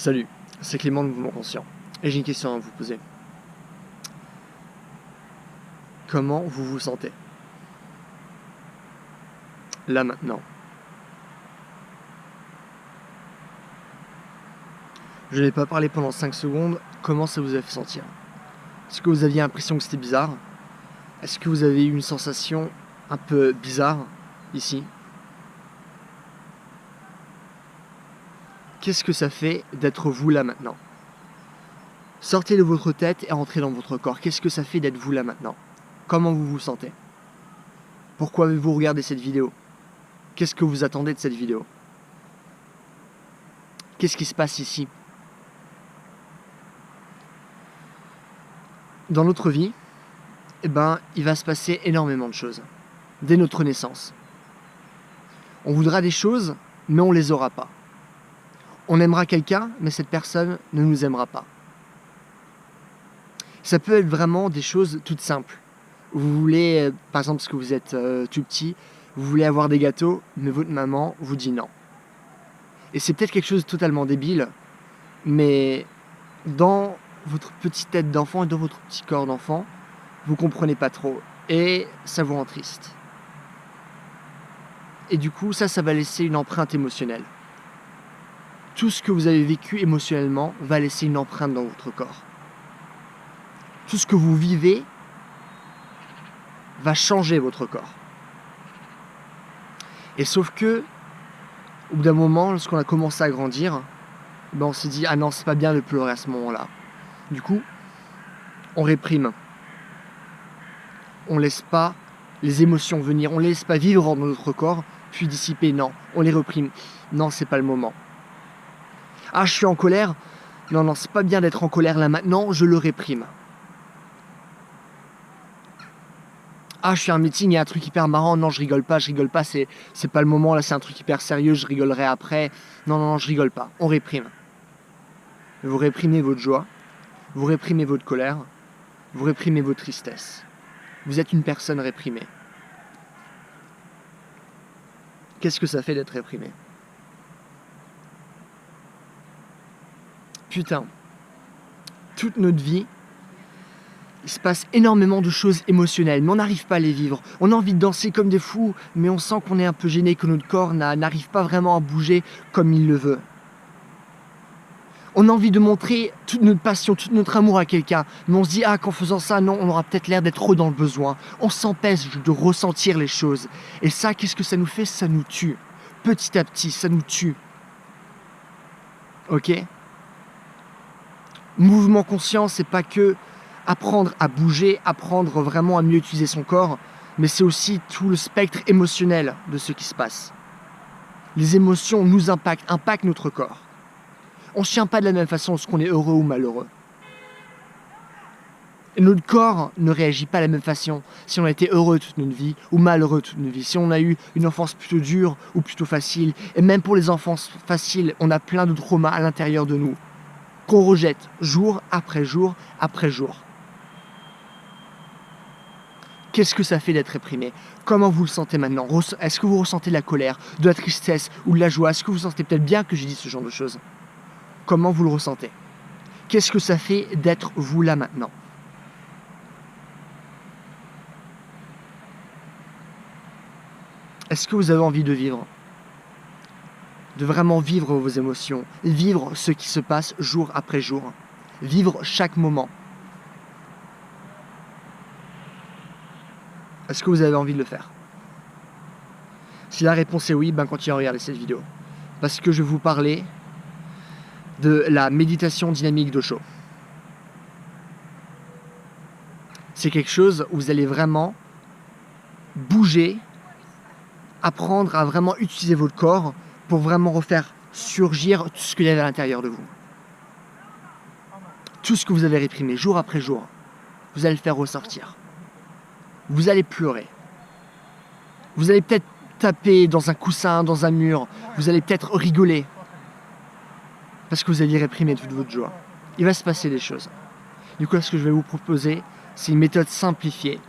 Salut, c'est Clément de Mouvement Conscient et j'ai une question à vous poser. Comment vous vous sentez là maintenant? Je n'ai pas parlé pendant 5 secondes, comment ça vous a fait sentir? Est-ce que vous aviez l'impression que c'était bizarre? Est-ce que vous avez eu une sensation un peu bizarre ici? Qu'est-ce que ça fait d'être vous là maintenant? Sortez de votre tête et rentrez dans votre corps. Qu'est-ce que ça fait d'être vous là maintenant? Comment vous vous sentez? Pourquoi avez-vous regardé cette vidéo? Qu'est-ce que vous attendez de cette vidéo? Qu'est-ce qui se passe ici? Dans notre vie, il va se passer énormément de choses. Dès notre naissance. On voudra des choses, mais on ne les aura pas. On aimera quelqu'un, mais cette personne ne nous aimera pas. Ça peut être vraiment des choses toutes simples. Vous voulez, par exemple, parce que vous êtes tout petit, vous voulez avoir des gâteaux, mais votre maman vous dit non. Et c'est peut-être quelque chose de totalement débile, mais dans votre petite tête d'enfant et dans votre petit corps d'enfant, vous comprenez pas trop. Et ça vous rend triste. Et du coup, ça va laisser une empreinte émotionnelle. Tout ce que vous avez vécu émotionnellement va laisser une empreinte dans votre corps. Tout ce que vous vivez va changer votre corps. Et sauf que, au bout d'un moment, lorsqu'on a commencé à grandir, on s'est dit « Ah non, c'est pas bien de pleurer à ce moment-là ». Du coup, on réprime. On laisse pas les émotions venir, on ne laisse pas vivre dans notre corps, puis dissiper. Non, on les réprime. Non, c'est pas le moment. Ah, je suis en colère. Non, c'est pas bien d'être en colère là maintenant, je le réprime. Ah, je suis à un meeting, il y a un truc hyper marrant. Non, je rigole pas, c'est pas le moment, là c'est un truc hyper sérieux, je rigolerai après. Non, je rigole pas, on réprime. Vous réprimez votre joie, vous réprimez votre colère, vous réprimez votre tristesse. Vous êtes une personne réprimée. Qu'est-ce que ça fait d'être réprimé? Putain, toute notre vie, il se passe énormément de choses émotionnelles, mais on n'arrive pas à les vivre. On a envie de danser comme des fous, mais on sent qu'on est un peu gêné, que notre corps n'arrive pas vraiment à bouger comme il le veut. On a envie de montrer toute notre passion, tout notre amour à quelqu'un, mais on se dit « Ah, qu'en faisant ça, non, on aura peut-être l'air d'être trop dans le besoin. » On s'empêche de ressentir les choses. Et ça, qu'est-ce que ça nous fait? Ça nous tue. Petit à petit, ça nous tue. Ok? Mouvement conscient, c'est pas que apprendre à bouger, apprendre vraiment à mieux utiliser son corps, mais c'est aussi tout le spectre émotionnel de ce qui se passe. Les émotions nous impactent notre corps. On ne se tient pas de la même façon lorsqu'on est heureux ou malheureux. Et notre corps ne réagit pas de la même façon si on a été heureux toute notre vie ou malheureux toute notre vie, si on a eu une enfance plutôt dure ou plutôt facile. Et même pour les enfances faciles, on a plein de traumas à l'intérieur de nous, qu'on rejette jour après jour après jour. Qu'est-ce que ça fait d'être réprimé? Comment vous le sentez maintenant? Est-ce que vous ressentez de la colère, de la tristesse ou de la joie? Est-ce que vous sentez peut-être bien que j'ai dit ce genre de choses? Comment vous le ressentez? Qu'est-ce que ça fait d'être vous là maintenant? Est-ce que vous avez envie de vivre? De vraiment vivre vos émotions, vivre ce qui se passe jour après jour, vivre chaque moment. Est-ce que vous avez envie de le faire? Si la réponse est oui, continuez à regarder cette vidéo. Parce que je vais vous parler de la méditation dynamique d'Osho. C'est quelque chose où vous allez vraiment bouger, apprendre à vraiment utiliser votre corps pour vraiment refaire surgir tout ce qu'il y avait à l'intérieur de vous. Tout ce que vous avez réprimé jour après jour, vous allez le faire ressortir. Vous allez pleurer. Vous allez peut-être taper dans un coussin, dans un mur. Vous allez peut-être rigoler. Parce que vous aviez réprimé toute votre joie. Il va se passer des choses. Du coup, ce que je vais vous proposer, c'est une méthode simplifiée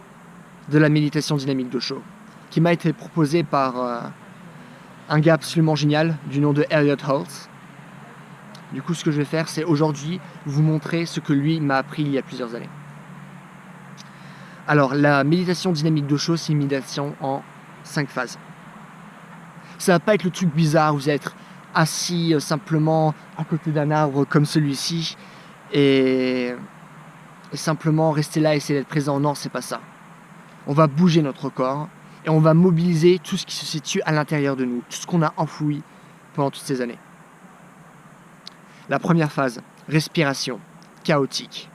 de la méditation dynamique d'Osho, qui m'a été proposée par un gars absolument génial du nom de Elliott Hulse. Du coup, ce que je vais faire, c'est aujourd'hui vous montrer ce que lui m'a appris il y a plusieurs années. Alors, la méditation dynamique d'Osho, c'est une méditation en 5 phases. Ça va pas être le truc bizarre, vous allez être assis simplement à côté d'un arbre comme celui-ci et simplement rester là et essayer d'être présent. Non, c'est pas ça. On va bouger notre corps et on va mobiliser tout ce qui se situe à l'intérieur de nous, tout ce qu'on a enfoui pendant toutes ces années. La première phase, respiration, chaotique.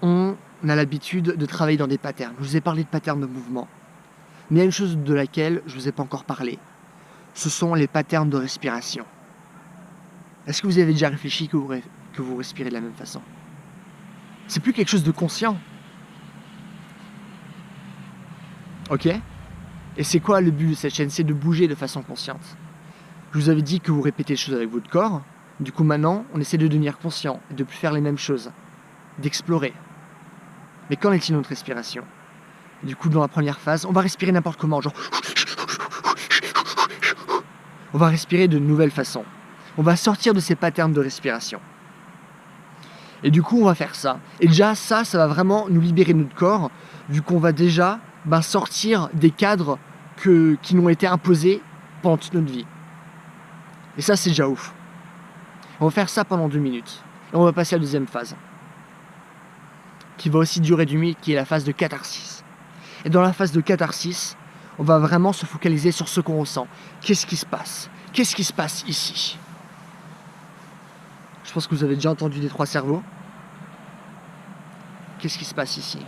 On a l'habitude de travailler dans des patterns. Je vous ai parlé de patterns de mouvement. Mais il y a une chose de laquelle je ne vous ai pas encore parlé. Ce sont les patterns de respiration. Est-ce que vous avez déjà réfléchi que vous respirez de la même façon? C'est plus quelque chose de conscient. Ok? Et c'est quoi le but de cette chaîne? C'est de bouger de façon consciente. Je vous avais dit que vous répétez les choses avec votre corps. Du coup, maintenant, on essaie de devenir conscient et de ne plus faire les mêmes choses. D'explorer. Mais qu'en est-il de notre respiration? Du coup, dans la première phase, on va respirer n'importe comment, genre... On va respirer de nouvelles façons. On va sortir de ces patterns de respiration. Et du coup, on va faire ça. Et déjà, ça va vraiment nous libérer de notre corps, vu qu'on va déjà sortir des cadres qui nous ont été imposés pendant toute notre vie. Et ça, c'est déjà ouf. On va faire ça pendant 2 minutes. Et on va passer à la deuxième phase, qui va aussi durer 2 minutes, qui est la phase de catharsis. Et dans la phase de catharsis, on va vraiment se focaliser sur ce qu'on ressent. Qu'est-ce qui se passe? Qu'est-ce qui se passe ici? Je pense que vous avez déjà entendu les 3 cerveaux. Qu'est-ce qui se passe ici?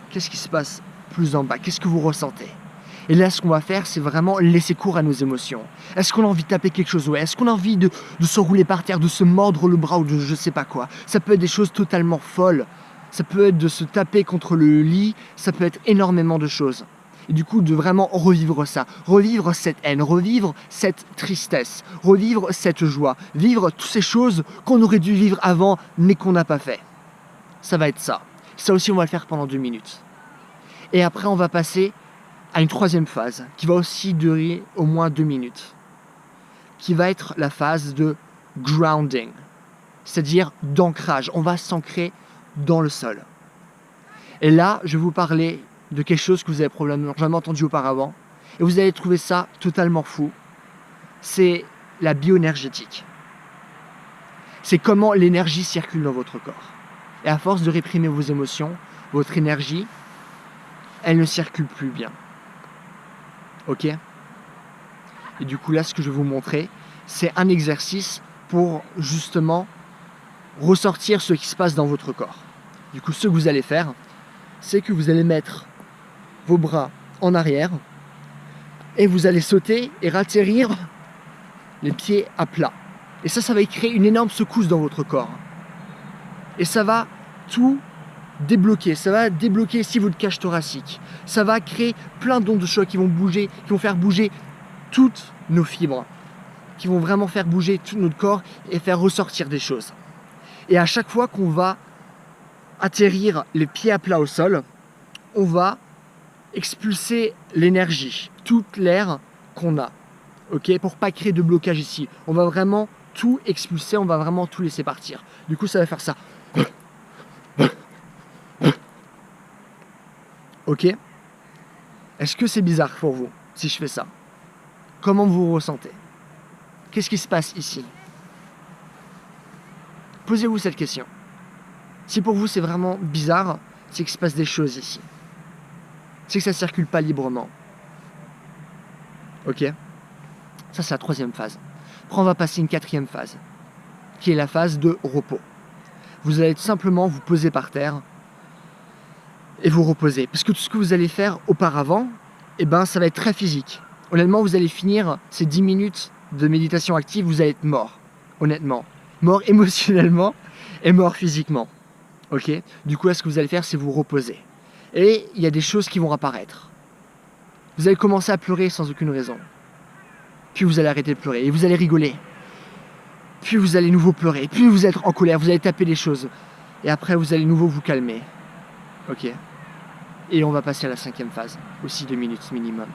Qu'est-ce qui se passe plus en bas? Qu'est-ce que vous ressentez? Et là, ce qu'on va faire, c'est vraiment laisser cours à nos émotions. Est-ce qu'on a envie de taper quelque chose? Ouais. Est-ce qu'on a envie de s'enrouler par terre, de se mordre le bras ou de je sais pas quoi? Ça peut être des choses totalement folles. Ça peut être de se taper contre le lit. Ça peut être énormément de choses. Et du coup, de vraiment revivre ça. Revivre cette haine, revivre cette tristesse, revivre cette joie. Vivre toutes ces choses qu'on aurait dû vivre avant, mais qu'on n'a pas fait. Ça va être ça. Ça aussi, on va le faire pendant 2 minutes. Et après, on va passer à une 3e phase, qui va aussi durer au moins 2 minutes, qui va être la phase de grounding, c'est-à-dire d'ancrage. On va s'ancrer dans le sol. Et là, je vais vous parler de quelque chose que vous avez probablement jamais entendu auparavant, et vous allez trouver ça totalement fou. C'est la bioénergétique. C'est comment l'énergie circule dans votre corps. Et à force de réprimer vos émotions, votre énergie, elle ne circule plus bien. Ok? Et du coup, là, ce que je vais vous montrer, c'est un exercice pour justement ressortir ce qui se passe dans votre corps. Du coup, ce que vous allez faire, c'est que vous allez mettre vos bras en arrière et vous allez sauter et ratterrir les pieds à plat. Et ça va créer une énorme secousse dans votre corps. Et ça va tout débloquer. Ça va débloquer ici votre cage thoracique. Ça va créer plein d'ondes de choc qui vont bouger, qui vont faire bouger toutes nos fibres, qui vont vraiment faire bouger tout notre corps et faire ressortir des choses. Et à chaque fois qu'on va atterrir les pieds à plat au sol, on va expulser l'énergie, toute l'air qu'on a, ok, pour pas créer de blocage ici. On va vraiment tout expulser, on va vraiment tout laisser partir. Du coup, ça va faire ça. Ok? Est-ce que c'est bizarre pour vous si je fais ça? Comment vous vous ressentez? Qu'est-ce qui se passe ici? Posez-vous cette question. Si pour vous c'est vraiment bizarre, c'est qu'il se passe des choses ici. C'est que ça ne circule pas librement. Ok? Ça, c'est la 3e phase. Après, on va passer une 4e phase, qui est la phase de repos. Vous allez tout simplement vous poser par terre et vous reposer. Parce que tout ce que vous allez faire auparavant, ça va être très physique. Honnêtement, vous allez finir ces 10 minutes de méditation active, vous allez être mort. Honnêtement. Mort émotionnellement et mort physiquement. Ok? Du coup, là, ce que vous allez faire, c'est vous reposer. Et il y a des choses qui vont apparaître. Vous allez commencer à pleurer sans aucune raison. Puis vous allez arrêter de pleurer et vous allez rigoler. Puis vous allez nouveau pleurer. Puis vous allez être en colère, vous allez taper des choses. Et après, vous allez nouveau vous calmer. Ok? Et on va passer à la 5e phase, aussi 2 minutes minimum.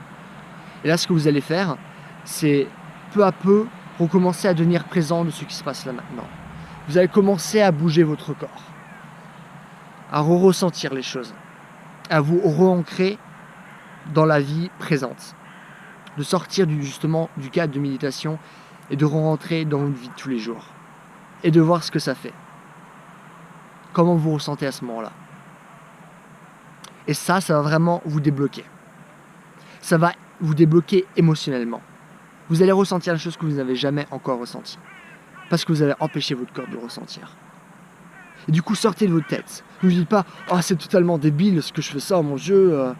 Et là, ce que vous allez faire, c'est peu à peu recommencer à devenir présent de ce qui se passe là maintenant. Vous allez commencer à bouger votre corps, à ressentir les choses, à vous re-ancrer dans la vie présente, de sortir justement du cadre de méditation et de rentrer dans votre vie de tous les jours et de voir ce que ça fait. Comment vous ressentez à ce moment-là. Et ça va vraiment vous débloquer. Ça va vous débloquer émotionnellement. Vous allez ressentir des choses que vous n'avez jamais encore ressenties. Parce que vous avez empêché votre corps de le ressentir. Et du coup, sortez de votre tête. Ne vous dites pas « Oh, c'est totalement débile ce que je fais ça, oh mon Dieu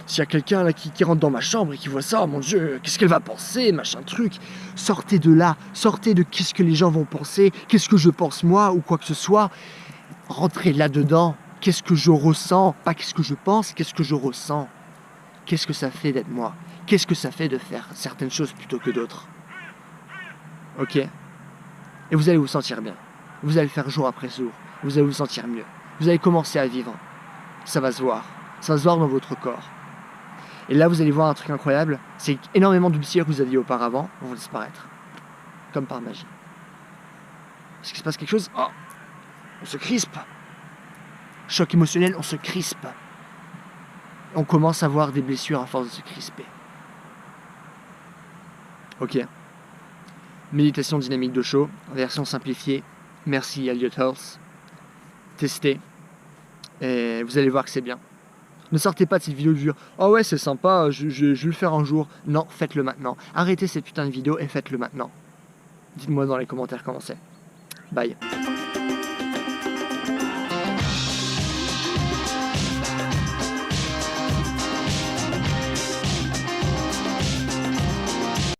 s'il y a quelqu'un là qui rentre dans ma chambre et qui voit ça, oh mon Dieu, qu'est-ce qu'elle va penser, machin truc ?» Sortez de là, sortez de qu'est-ce que les gens vont penser, qu'est-ce que je pense moi ou quoi que ce soit. Rentrez là-dedans. Qu'est-ce que je ressens? Pas qu'est-ce que je pense, qu'est-ce que je ressens? Qu'est-ce que ça fait d'être moi? Qu'est-ce que ça fait de faire certaines choses plutôt que d'autres? Ok? Et vous allez vous sentir bien. Vous allez le faire jour après jour. Vous allez vous sentir mieux. Vous allez commencer à vivre. Ça va se voir. Ça va se voir dans votre corps. Et là, vous allez voir un truc incroyable. C'est qu'énormément de blessures que vous aviez auparavant vont disparaître. Comme par magie. Est-ce qu'il se passe quelque chose? Oh! On se crispe. Choc émotionnel, on se crispe. On commence à avoir des blessures à force de se crisper. Ok. Méditation dynamique d'Osho, version simplifiée. Merci Elliott Hulse. Testez. Et vous allez voir que c'est bien. Ne sortez pas de cette vidéo de dire « Oh ouais, c'est sympa, je vais le faire un jour. » Non, faites-le maintenant. Arrêtez cette putain de vidéo et faites-le maintenant. Dites-moi dans les commentaires comment c'est. Bye.